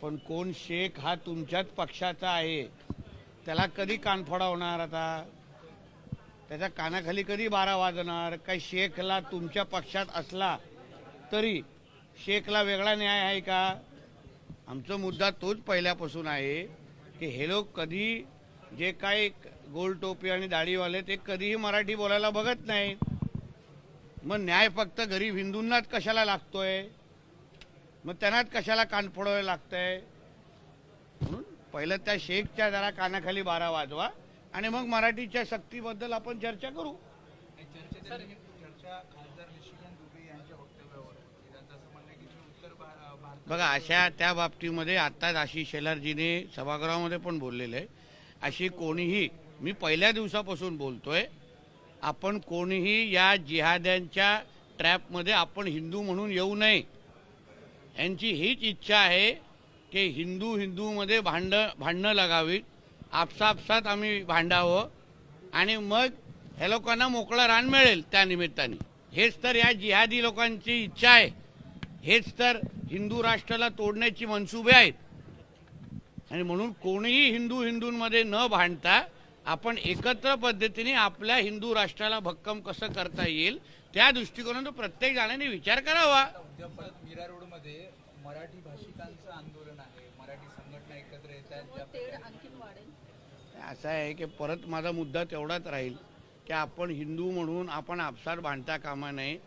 पण कोण शेख हा तुमच्याच पक्षाचा आहे, त्याला कधी कानफोडा होणार? आता त्याच्या कानाखाली कधी बारा वाजणार? काही शेखला तुमच्या पक्षात असला तरी शेखला वेगळा न्याय आहे का? आमचा मुद्दा तोच पहिल्यापासून आहे की हे लोक कधी जे काही गोल टोपी आणि दाढीवाले ते कधीही मराठी बोलायला बघत नाहीत. मग न्याय फक्त गरीब हिंदूंनाच कशाला लागतोय? मग त्यांनाच कशाला कान फोडावे लागतंय? म्हणून पहिलं त्या शेखच्या जरा कानाखाली बारा वाजवा आणि मग मराठीच्या सक्तीबद्दल आपण चर्चा करू. बघा, अशा त्या बाबतीमध्ये आत्ताच आशिष शेलारजीने सभागृहामध्ये पण बोललेलं आहे. अशी कोणीही, मी पहिल्या दिवसापासून बोलतोय, आपण कोणीही या जिहाद्यांच्या ट्रॅपमध्ये आपण हिंदू म्हणून येऊ नये. यांची हीच इच्छा आहे की हिंदूमध्ये भांडणं लागावीत, आपसापसात आम्ही भांडावं आणि मग ह्या लोकांना मोकळं रान मिळेल त्या निमित्ताने. हेच तर या जिहादी लोकांची इच्छा आहे. हेच तर हिंदू राष्ट्राला तोडण्याची मनसुबे आहेत. आणि म्हणून कोणीही हिंदूंमध्ये न भांडता आपण एकत्र पद्धतीने आपल्या हिंदू राष्ट्राला भक्कम कसं करता येईल त्या दृष्टिकोनातून प्रत्येक जणांनी विचार करावा. मीरा रोड मध्ये मराठी भाषिकांचं आंदोलन आहे, मराठी संघटना एकत्र येतात. असं आहे की परत माझा मुद्दा तेवढाच राहील की आपण हिंदू म्हणून आपण आपसात भांडता कामा नये.